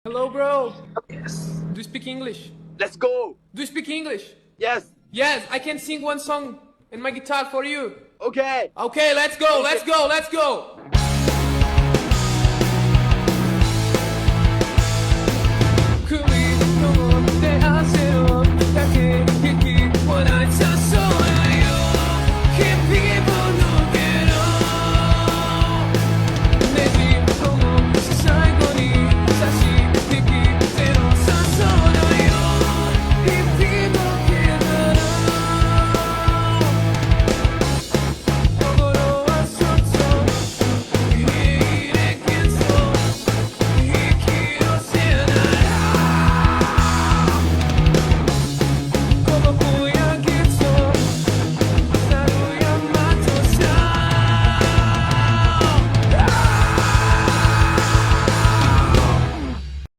Hello, bro. Yes. Do you speak English? Let's go. Do you speak English? Yes. Yes, I can sing one song in my guitar for you. Okay. Okay, let's go, let's go, let's go.